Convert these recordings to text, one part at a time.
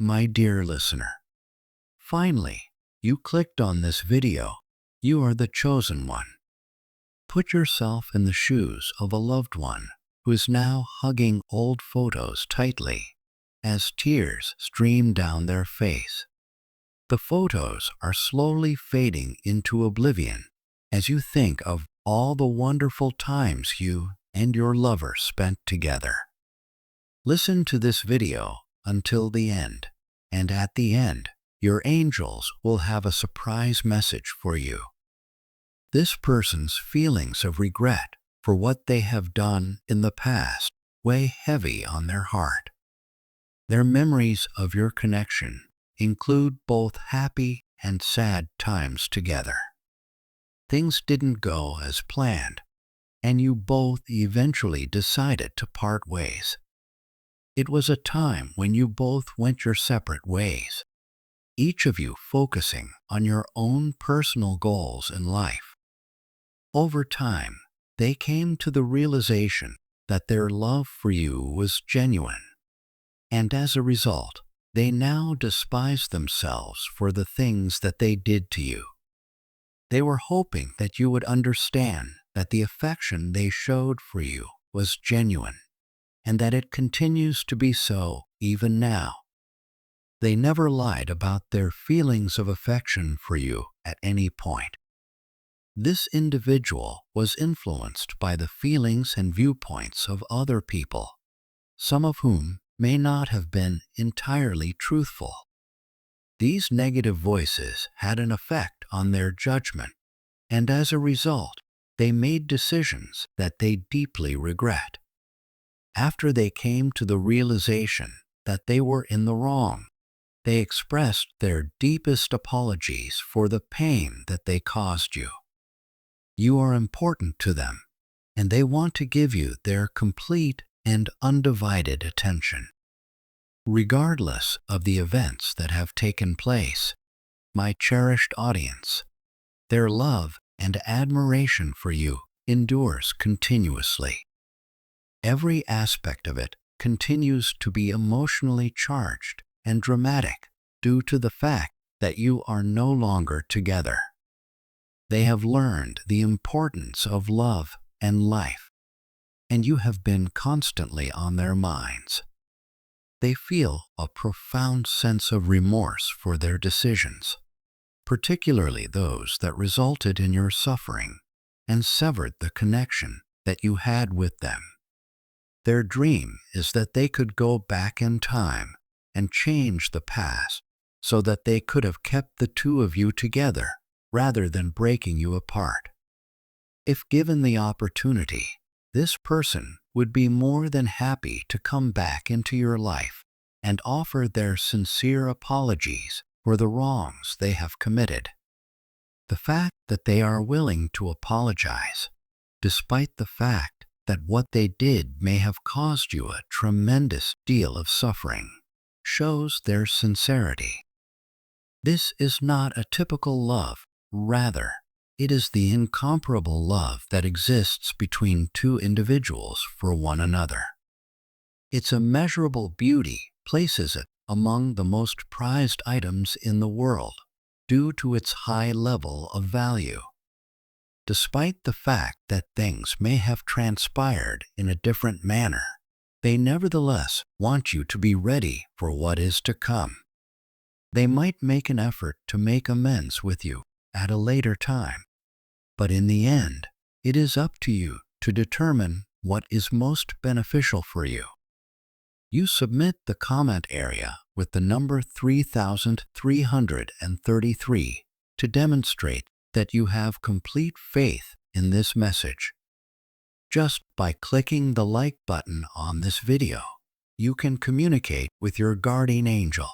my dear listener. Finally, you clicked on this video. You are the chosen one. Put yourself in the shoes of a loved one who is now hugging old photos tightly as tears stream down their face. The photos are slowly fading into oblivion as you think of all the wonderful times you and your lover spent together. Listen to this video until the end, and at the end, your angels will have a surprise message for you. This person's feelings of regret for what they have done in the past weigh heavy on their heart. Their memories of your connection include both happy and sad times together. Things didn't go as planned, and you both eventually decided to part ways. It was a time when you both went your separate ways, each of you focusing on your own personal goals in life. Over time, they came to the realization that their love for you was genuine, and as a result, they now despise themselves for the things that they did to you. They were hoping that you would understand that the affection they showed for you was genuine, and that it continues to be so even now. They never lied about their feelings of affection for you at any point. This individual was influenced by the feelings and viewpoints of other people, some of whom may not have been entirely truthful. These negative voices had an effect on their judgment, and as a result, they made decisions that they deeply regret. After they came to the realization that they were in the wrong, they expressed their deepest apologies for the pain that they caused you. You are important to them, and they want to give you their complete and undivided attention. Regardless of the events that have taken place, my cherished audience, their love and admiration for you endures continuously. Every aspect of it continues to be emotionally charged and dramatic due to the fact that you are no longer together. They have learned the importance of love and life, and you have been constantly on their minds. They feel a profound sense of remorse for their decisions, particularly those that resulted in your suffering and severed the connection that you had with them. Their dream is that they could go back in time and change the past so that they could have kept the two of you together rather than breaking you apart. If given the opportunity, this person would be more than happy to come back into your life and offer their sincere apologies for the wrongs they have committed. The fact that they are willing to apologize, despite the fact that what they did may have caused you a tremendous deal of suffering, shows their sincerity. This is not a typical love, rather, it is the incomparable love that exists between two individuals for one another. Its immeasurable beauty places it among the most prized items in the world due to its high level of value. Despite the fact that things may have transpired in a different manner, they nevertheless want you to be ready for what is to come. They might make an effort to make amends with you at a later time, but in the end, it is up to you to determine what is most beneficial for you. You submit the comment area with the number 3333 to demonstrate that you have complete faith in this message. Just by clicking the like button on this video, you can communicate with your guardian angel.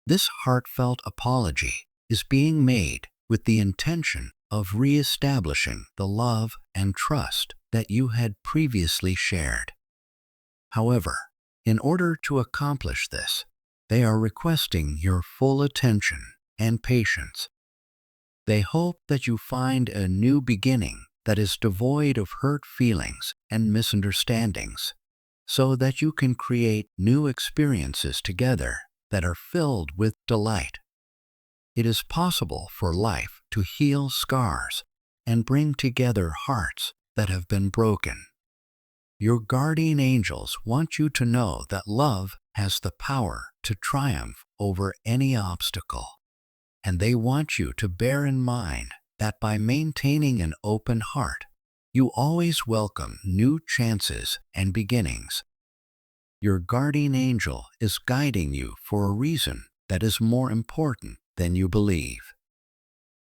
This heartfelt apology is being made with the intention of re-establishing the love and trust that you had previously shared. However, in order to accomplish this, they are requesting your full attention and patience. They hope that you find a new beginning that is devoid of hurt feelings and misunderstandings, so that you can create new experiences together that are filled with delight. It is possible for life to heal scars and bring together hearts that have been broken. Your guardian angels want you to know that love has the power to triumph over any obstacle, and they want you to bear in mind that by maintaining an open heart, you always welcome new chances and beginnings. Your guardian angel is guiding you for a reason that is more important than you believe.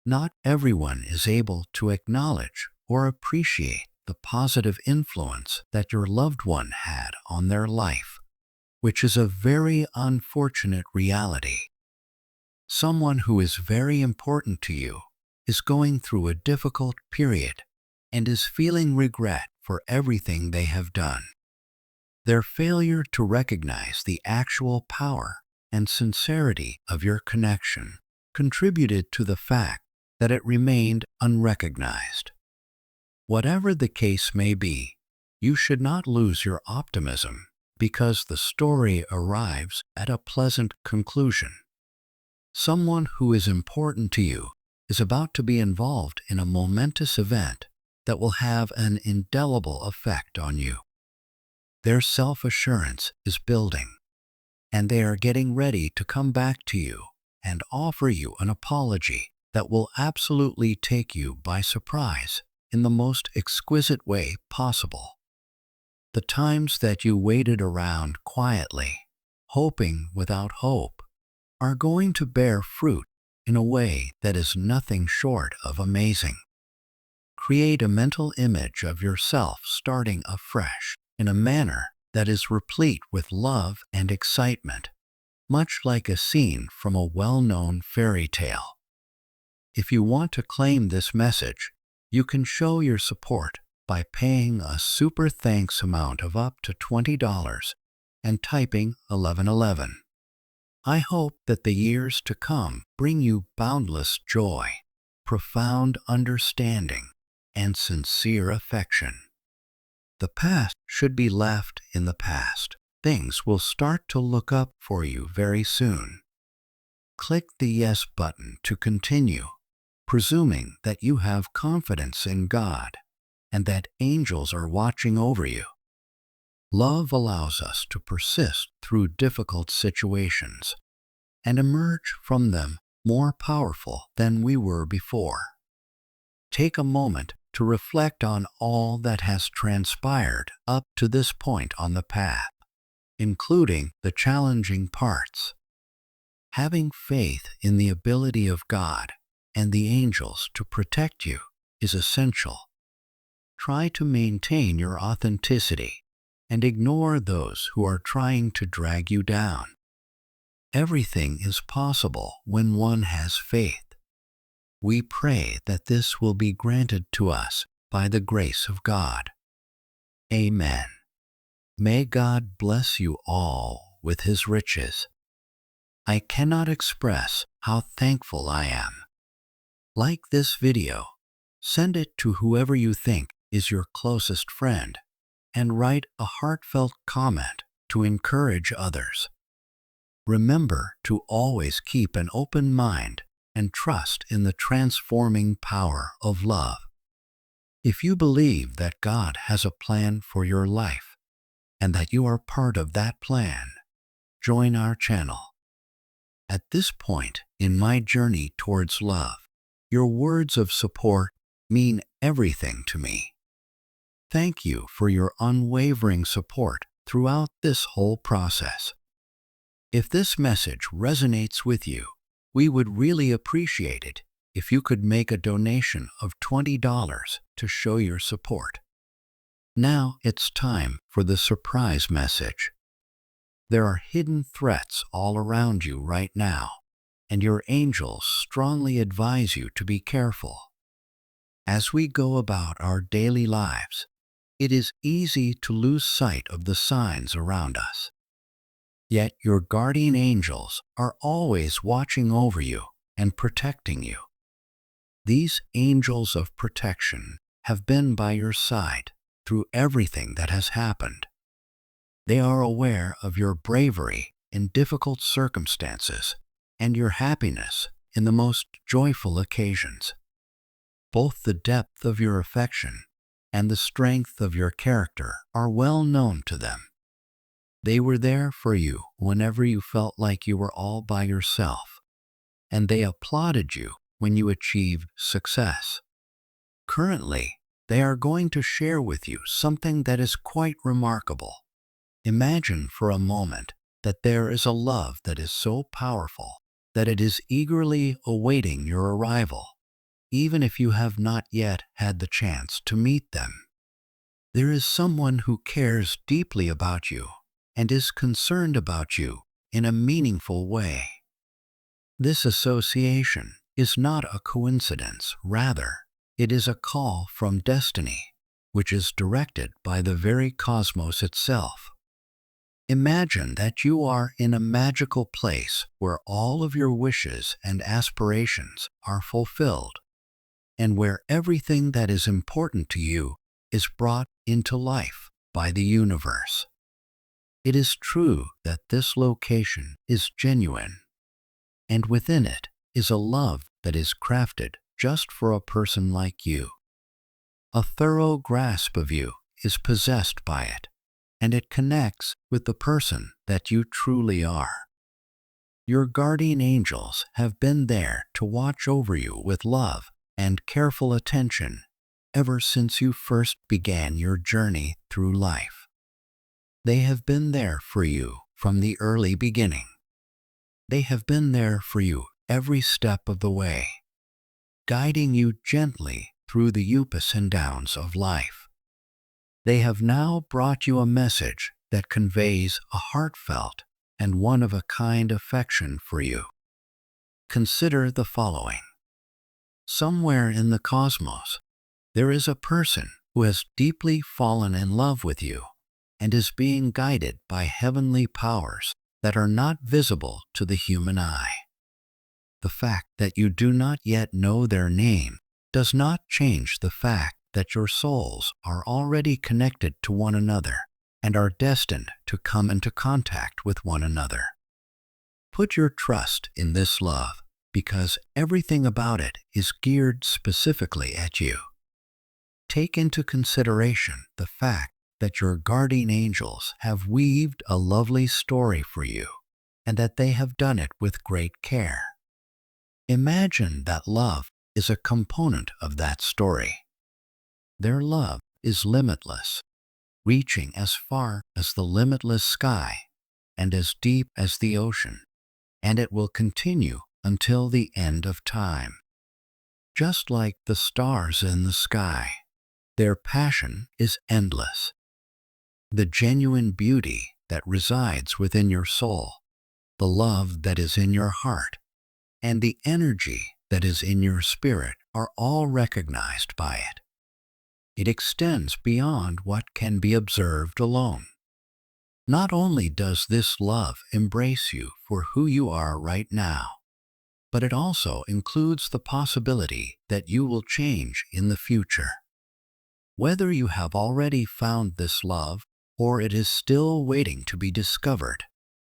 Not everyone is able to acknowledge or appreciate the positive influence that your loved one had on their life, which is a very unfortunate reality. Someone who is very important to you is going through a difficult period and is feeling regret for everything they have done. Their failure to recognize the actual power and sincerity of your connection contributed to the fact that it remained unrecognized. Whatever the case may be, you should not lose your optimism because the story arrives at a pleasant conclusion. Someone who is important to you is about to be involved in a momentous event that will have an indelible effect on you. Their self-assurance is building, and they are getting ready to come back to you and offer you an apology that will absolutely take you by surprise in the most exquisite way possible. The times that you waited around quietly, hoping without hope, are going to bear fruit in a way that is nothing short of amazing. Create a mental image of yourself starting afresh in a manner that is replete with love and excitement, much like a scene from a well-known fairy tale. If you want to claim this message, you can show your support by paying a super thanks amount of up to $20 and typing 1111. I hope that the years to come bring you boundless joy, profound understanding, and sincere affection. The past should be left in the past. Things will start to look up for you very soon. Click the Yes button to continue, presuming that you have confidence in God and that angels are watching over you. Love allows us to persist through difficult situations and emerge from them more powerful than we were before. Take a moment to reflect on all that has transpired up to this point on the path, including the challenging parts. Having faith in the ability of God and the angels to protect you is essential. Try to maintain your authenticity and ignore those who are trying to drag you down. Everything is possible when one has faith. We pray that this will be granted to us by the grace of God. Amen. May God bless you all with His riches. I cannot express how thankful I am. Like this video, send it to whoever you think is your closest friend, and write a heartfelt comment to encourage others. Remember to always keep an open mind and trust in the transforming power of love. If you believe that God has a plan for your life and that you are part of that plan, join our channel. At this point in my journey towards love, your words of support mean everything to me. Thank you for your unwavering support throughout this whole process. If this message resonates with you, we would really appreciate it if you could make a donation of $20 to show your support. Now it's time for the surprise message. There are hidden threats all around you right now, and your angels strongly advise you to be careful. As we go about our daily lives, it is easy to lose sight of the signs around us. Yet your guardian angels are always watching over you and protecting you. These angels of protection have been by your side through everything that has happened. They are aware of your bravery in difficult circumstances and your happiness in the most joyful occasions. Both the depth of your affection and the strength of your character are well known to them. They were there for you whenever you felt like you were all by yourself, and they applauded you when you achieved success. Currently, they are going to share with you something that is quite remarkable. Imagine for a moment that there is a love that is so powerful that it is eagerly awaiting your arrival, even if you have not yet had the chance to meet them. There is someone who cares deeply about you and is concerned about you in a meaningful way. This association is not a coincidence, rather, it is a call from destiny, which is directed by the very cosmos itself. Imagine that you are in a magical place where all of your wishes and aspirations are fulfilled, and where everything that is important to you is brought into life by the universe. It is true that this location is genuine, and within it is a love that is crafted just for a person like you. A thorough grasp of you is possessed by it, and it connects with the person that you truly are. Your guardian angels have been there to watch over you with love and careful attention ever since you first began your journey through life. They have been there for you from the early beginning. They have been there for you every step of the way, guiding you gently through the ups and downs of life. They have now brought you a message that conveys a heartfelt and one-of-a-kind affection for you. Consider the following. Somewhere in the cosmos, there is a person who has deeply fallen in love with you and is being guided by heavenly powers that are not visible to the human eye. The fact that you do not yet know their name does not change the fact that your souls are already connected to one another and are destined to come into contact with one another. Put your trust in this love because everything about it is geared specifically at you. Take into consideration the fact that your guardian angels have weaved a lovely story for you and that they have done it with great care. Imagine that love is a component of that story. Their love is limitless, reaching as far as the limitless sky and as deep as the ocean, and it will continue until the end of time. Just like the stars in the sky, their passion is endless. The genuine beauty that resides within your soul, the love that is in your heart, and the energy that is in your spirit are all recognized by it. It extends beyond what can be observed alone. Not only does this love embrace you for who you are right now, but it also includes the possibility that you will change in the future. Whether you have already found this love or it is still waiting to be discovered,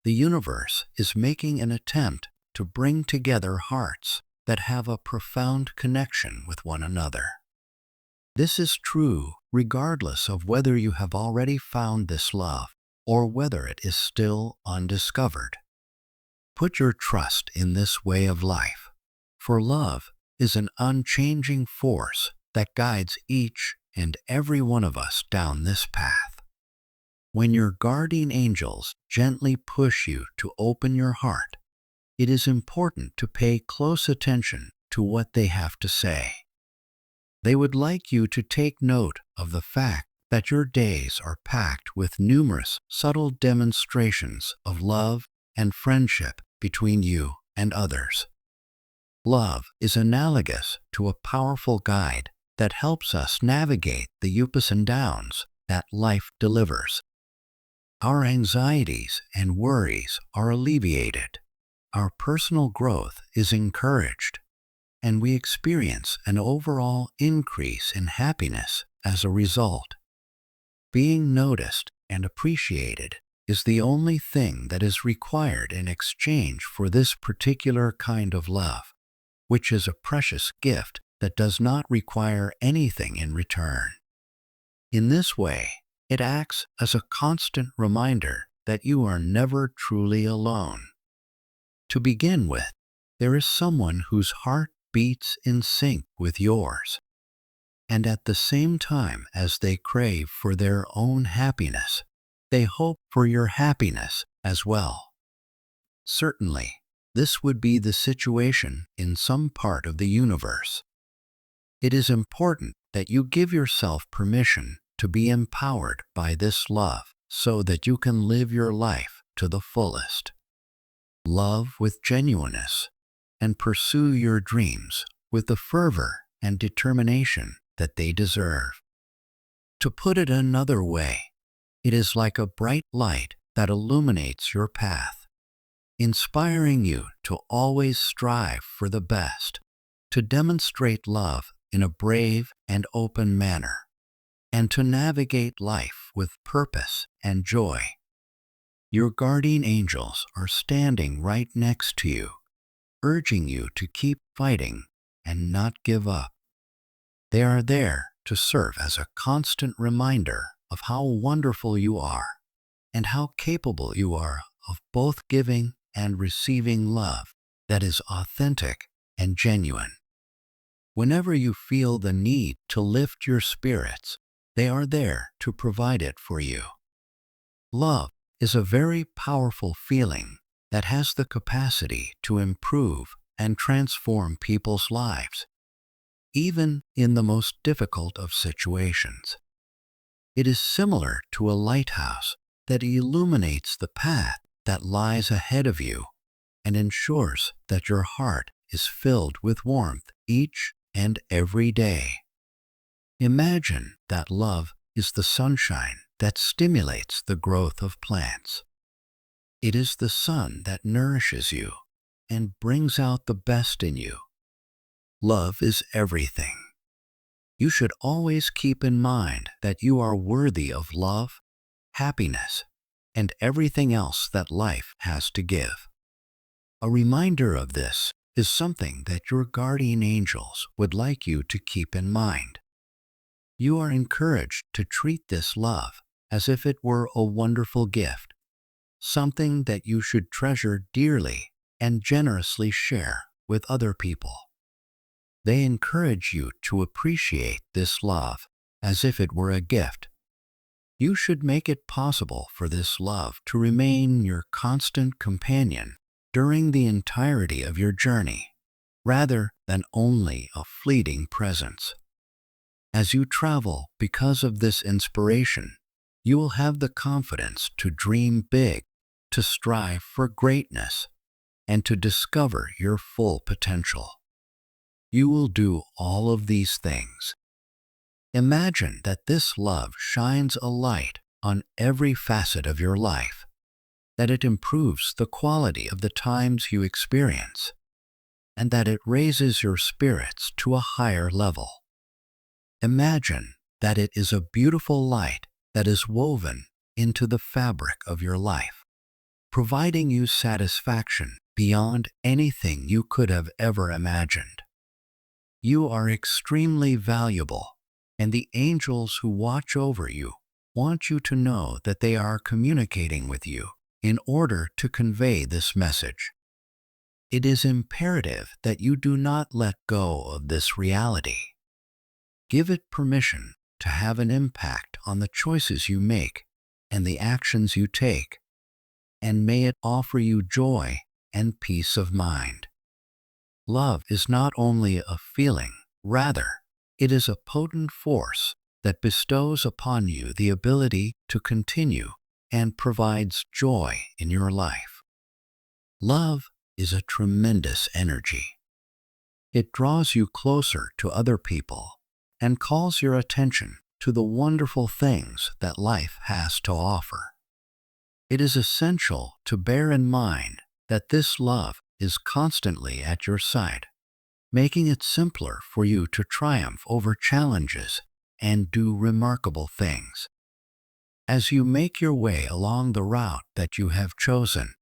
the universe is making an attempt to bring together hearts that have a profound connection with one another. This is true regardless of whether you have already found this love or whether it is still undiscovered. Put your trust in this way of life, for love is an unchanging force that guides each and every one of us down this path. When your guardian angels gently push you to open your heart, it is important to pay close attention to what they have to say. They would like you to take note of the fact that your days are packed with numerous subtle demonstrations of love and friendship between you and others. Love is analogous to a powerful guide that helps us navigate the ups and downs that life delivers. Our anxieties and worries are alleviated, our personal growth is encouraged, and we experience an overall increase in happiness as a result. Being noticed and appreciated is the only thing that is required in exchange for this particular kind of love, which is a precious gift that does not require anything in return. In this way, it acts as a constant reminder that you are never truly alone. To begin with, there is someone whose heart beats in sync with yours, and at the same time as they crave for their own happiness, they hope for your happiness as well. Certainly, this would be the situation in some part of the universe. It is important that you give yourself permission to be empowered by this love so that you can live your life to the fullest. Love with genuineness and pursue your dreams with the fervor and determination that they deserve. To put it another way, it is like a bright light that illuminates your path, inspiring you to always strive for the best, to demonstrate love in a brave and open manner, and to navigate life with purpose and joy. Your guardian angels are standing right next to you, urging you to keep fighting and not give up. They are there to serve as a constant reminder of how wonderful you are and how capable you are of both giving and receiving love that is authentic and genuine. Whenever you feel the need to lift your spirits, they are there to provide it for you. Love is a very powerful feeling that has the capacity to improve and transform people's lives, even in the most difficult of situations. It is similar to a lighthouse that illuminates the path that lies ahead of you and ensures that your heart is filled with warmth each and every day. Imagine that love is the sunshine that stimulates the growth of plants. It is the sun that nourishes you and brings out the best in you. Love is everything. You should always keep in mind that you are worthy of love, happiness, and everything else that life has to give. A reminder of this is something that your guardian angels would like you to keep in mind. You are encouraged to treat this love as if it were a wonderful gift, something that you should treasure dearly and generously share with other people. They encourage you to appreciate this love as if it were a gift. You should make it possible for this love to remain your constant companion during the entirety of your journey, rather than only a fleeting presence. As you travel because of this inspiration, you will have the confidence to dream big, to strive for greatness, and to discover your full potential. You will do all of these things. Imagine that this love shines a light on every facet of your life, that it improves the quality of the times you experience, and that it raises your spirits to a higher level. Imagine that it is a beautiful light that is woven into the fabric of your life, providing you satisfaction beyond anything you could have ever imagined. You are extremely valuable, and the angels who watch over you want you to know that they are communicating with you in order to convey this message. It is imperative that you do not let go of this reality. Give it permission to have an impact on the choices you make and the actions you take, and may it offer you joy and peace of mind. Love is not only a feeling, rather, it is a potent force that bestows upon you the ability to continue and provides joy in your life. Love is a tremendous energy. It draws you closer to other people and calls your attention to the wonderful things that life has to offer. It is essential to bear in mind that this love is constantly at your side, making it simpler for you to triumph over challenges and do remarkable things. As you make your way along the route that you have chosen,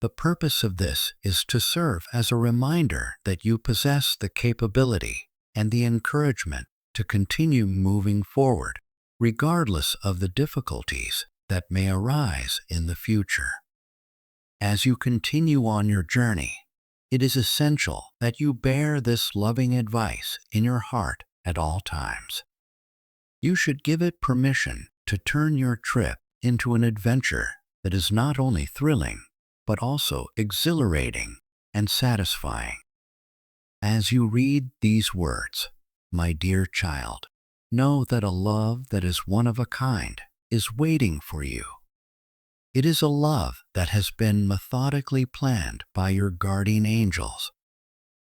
the purpose of this is to serve as a reminder that you possess the capability and the encouragement to continue moving forward, regardless of the difficulties that may arise in the future. As you continue on your journey, it is essential that you bear this loving advice in your heart at all times. You should give it permission to turn your trip into an adventure that is not only thrilling, but also exhilarating and satisfying. As you read these words, my dear child, know that a love that is one of a kind is waiting for you. It is a love that has been methodically planned by your guardian angels,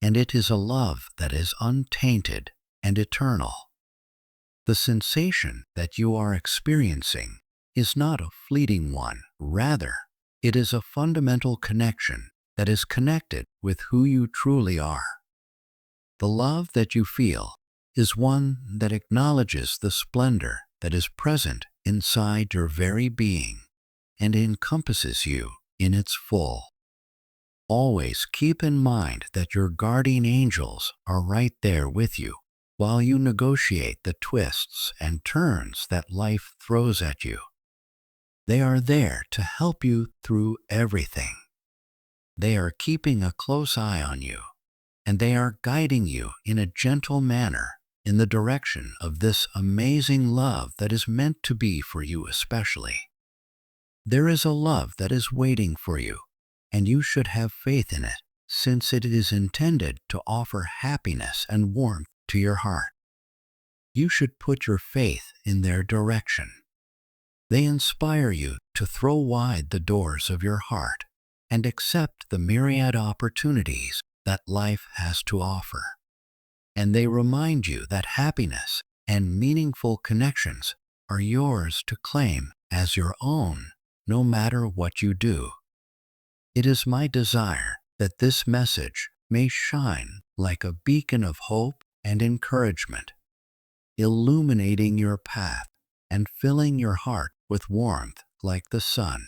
and it is a love that is untainted and eternal. The sensation that you are experiencing is not a fleeting one. Rather, it is a fundamental connection that is connected with who you truly are. The love that you feel is one that acknowledges the splendor that is present inside your very being and encompasses you in its full. Always keep in mind that your guardian angels are right there with you while you negotiate the twists and turns that life throws at you. They are there to help you through everything. They are keeping a close eye on you, and they are guiding you in a gentle manner in the direction of this amazing love that is meant to be for you especially. There is a love that is waiting for you, and you should have faith in it, since it is intended to offer happiness and warmth to your heart. You should put your faith in their direction. They inspire you to throw wide the doors of your heart and accept the myriad opportunities that life has to offer. And they remind you that happiness and meaningful connections are yours to claim as your own, no matter what you do. It is my desire that this message may shine like a beacon of hope and encouragement, illuminating your path and filling your heart with warmth like the sun.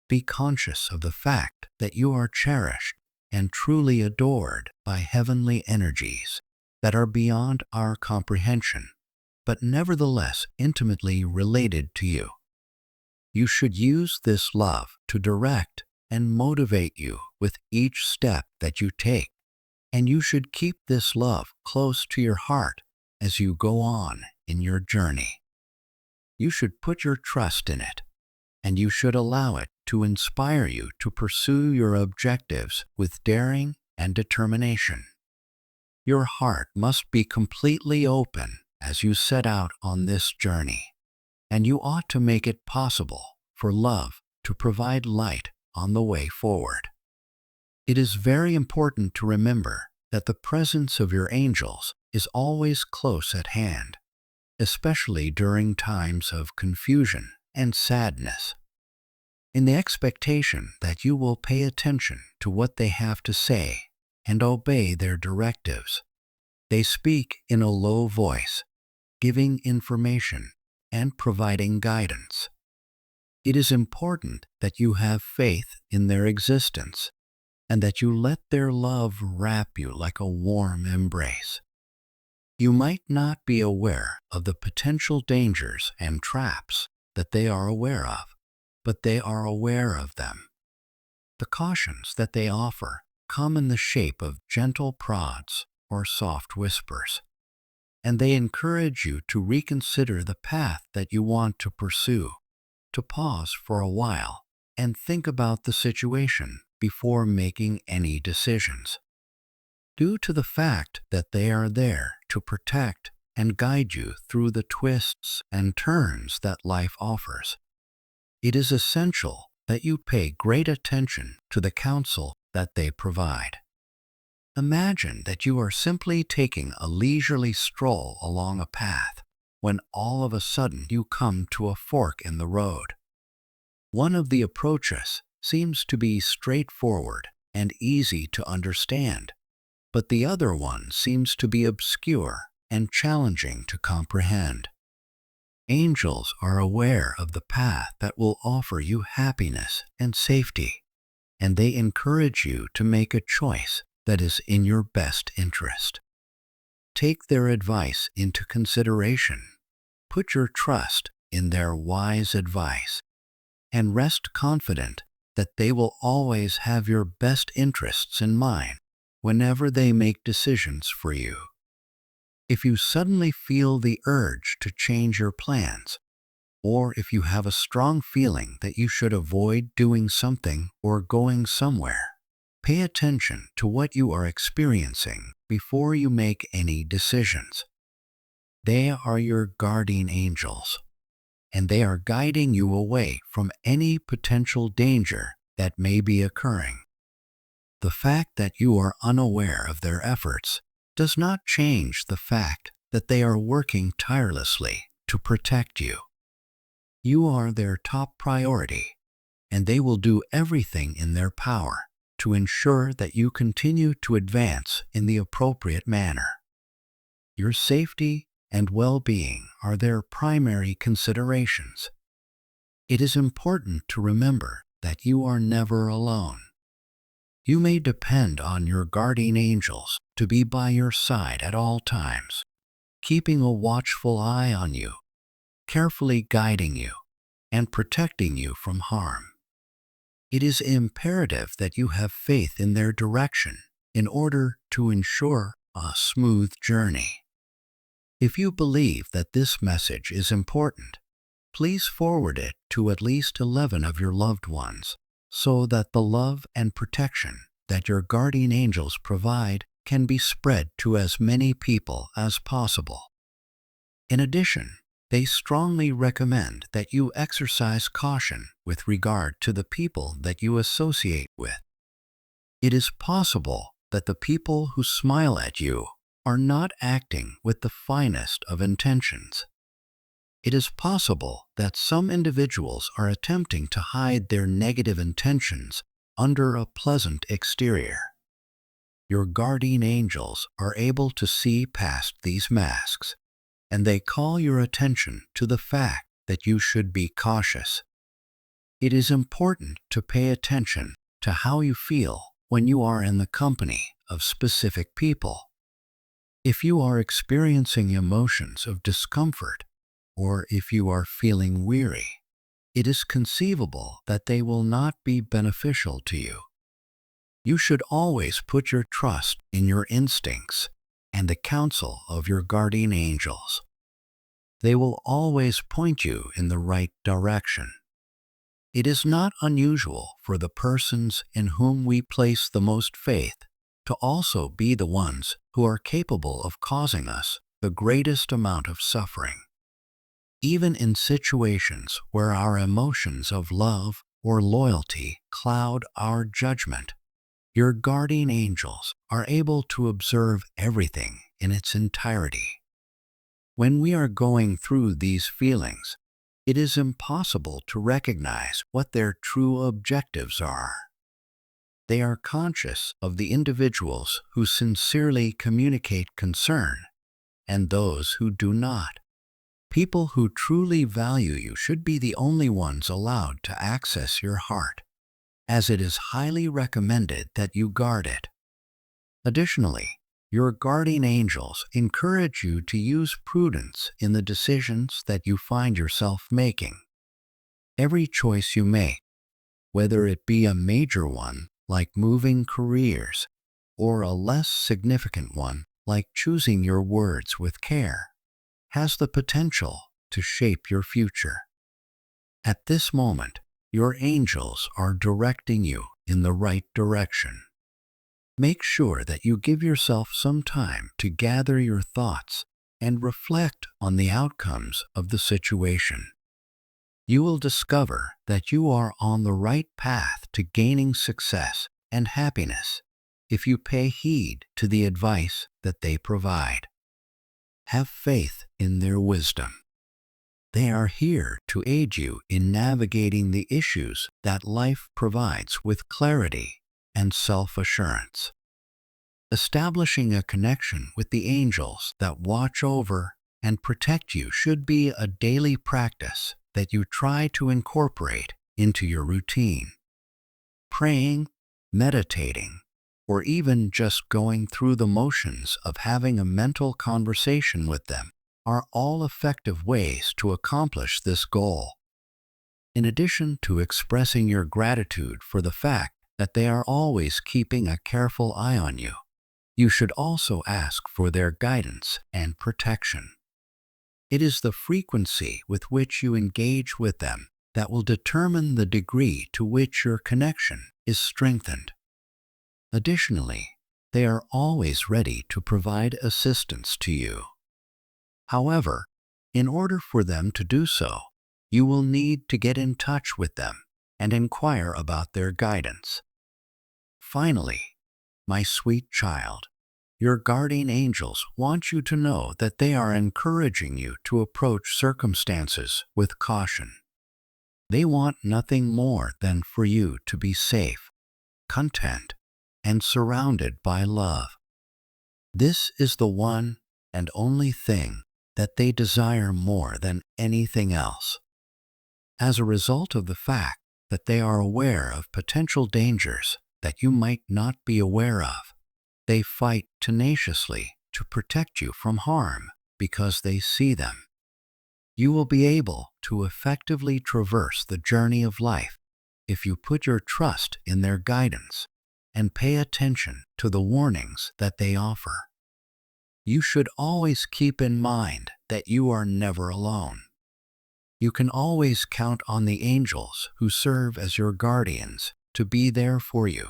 Be conscious of the fact that you are cherished and truly adored by heavenly energies that are beyond our comprehension, but nevertheless intimately related to you. You should use this love to direct and motivate you with each step that you take, and you should keep this love close to your heart as you go on in your journey. You should put your trust in it, and you should allow it to inspire you to pursue your objectives with daring and determination. Your heart must be completely open as you set out on this journey, and you ought to make it possible for love to provide light on the way forward. It is very important to remember that the presence of your angels is always close at hand, especially during times of confusion and sadness. In the expectation that you will pay attention to what they have to say and obey their directives, they speak in a low voice, giving information and providing guidance. It is important that you have faith in their existence and that you let their love wrap you like a warm embrace. You might not be aware of the potential dangers and traps that they are aware of, but they are aware of them. The cautions that they offer come in the shape of gentle prods or soft whispers, and they encourage you to reconsider the path that you want to pursue, to pause for a while and think about the situation before making any decisions. Due to the fact that they are there to protect and guide you through the twists and turns that life offers, it is essential that you pay great attention to the counsel that they provide. Imagine that you are simply taking a leisurely stroll along a path when all of a sudden you come to a fork in the road. One of the approaches seems to be straightforward and easy to understand, but the other one seems to be obscure and challenging to comprehend. Angels are aware of the path that will offer you happiness and safety, and they encourage you to make a choice that is in your best interest. Take their advice into consideration. Put your trust in their wise advice, and rest confident that they will always have your best interests in mind whenever they make decisions for you. If you suddenly feel the urge to change your plans, or if you have a strong feeling that you should avoid doing something or going somewhere, pay attention to what you are experiencing before you make any decisions. They are your guardian angels, and they are guiding you away from any potential danger that may be occurring. The fact that you are unaware of their efforts does not change the fact that they are working tirelessly to protect you. You are their top priority, and they will do everything in their power to ensure that you continue to advance in the appropriate manner. Your safety and well-being are their primary considerations. It is important to remember that you are never alone. You may depend on your guardian angels to be by your side at all times, keeping a watchful eye on you, carefully guiding you, and protecting you from harm. It is imperative that you have faith in their direction in order to ensure a smooth journey. If you believe that this message is important, please forward it to at least 11 of your loved ones so that the love and protection that your guardian angels provide can be spread to as many people as possible. In addition, they strongly recommend that you exercise caution with regard to the people that you associate with. It is possible that the people who smile at you are not acting with the finest of intentions. It is possible that some individuals are attempting to hide their negative intentions under a pleasant exterior. Your guardian angels are able to see past these masks, and they call your attention to the fact that you should be cautious. It is important to pay attention to how you feel when you are in the company of specific people. If you are experiencing emotions of discomfort, or if you are feeling weary, it is conceivable that they will not be beneficial to you. You should always put your trust in your instincts and the counsel of your guardian angels. They will always point you in the right direction. It is not unusual for the persons in whom we place the most faith to also be the ones who are capable of causing us the greatest amount of suffering. Even in situations where our emotions of love or loyalty cloud our judgment, your guardian angels are able to observe everything in its entirety. When we are going through these feelings, it is impossible to recognize what their true objectives are. They are conscious of the individuals who sincerely communicate concern and those who do not. People who truly value you should be the only ones allowed to access your heart, as it is highly recommended that you guard it. Additionally, your guardian angels encourage you to use prudence in the decisions that you find yourself making. Every choice you make, whether it be a major one like moving careers or a less significant one like choosing your words with care, has the potential to shape your future. At this moment, your angels are directing you in the right direction. Make sure that you give yourself some time to gather your thoughts and reflect on the outcomes of the situation. You will discover that you are on the right path to gaining success and happiness if you pay heed to the advice that they provide. Have faith in their wisdom. They are here to aid you in navigating the issues that life provides with clarity and self-assurance. Establishing a connection with the angels that watch over and protect you should be a daily practice that you try to incorporate into your routine. Praying, meditating, or even just going through the motions of having a mental conversation with them are all effective ways to accomplish this goal. In addition to expressing your gratitude for the fact that they are always keeping a careful eye on you, you should also ask for their guidance and protection. It is the frequency with which you engage with them that will determine the degree to which your connection is strengthened. Additionally, they are always ready to provide assistance to you. However, in order for them to do so, you will need to get in touch with them and inquire about their guidance. Finally, my sweet child, your guardian angels want you to know that they are encouraging you to approach circumstances with caution. They want nothing more than for you to be safe, content, and surrounded by love. This is the one and only thing that they desire more than anything else. As a result of the fact that they are aware of potential dangers that you might not be aware of, they fight tenaciously to protect you from harm because they see them. You will be able to effectively traverse the journey of life if you put your trust in their guidance and pay attention to the warnings that they offer. You should always keep in mind that you are never alone. You can always count on the angels who serve as your guardians to be there for you,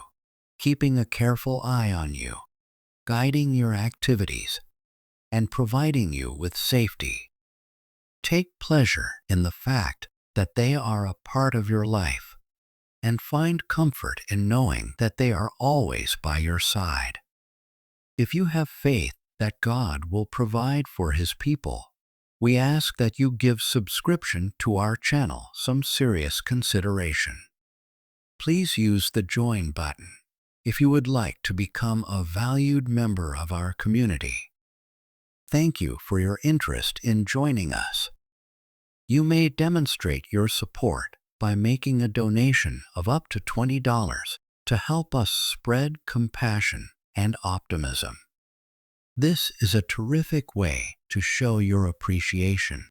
keeping a careful eye on you, guiding your activities, and providing you with safety. Take pleasure in the fact that they are a part of your life, and find comfort in knowing that they are always by your side. If you have faith that God will provide for His people, we ask that you give subscription to our channel some serious consideration. Please use the Join button if you would like to become a valued member of our community. Thank you for your interest in joining us. You may demonstrate your support by making a donation of up to $20 to help us spread compassion and optimism. This is a terrific way to show your appreciation.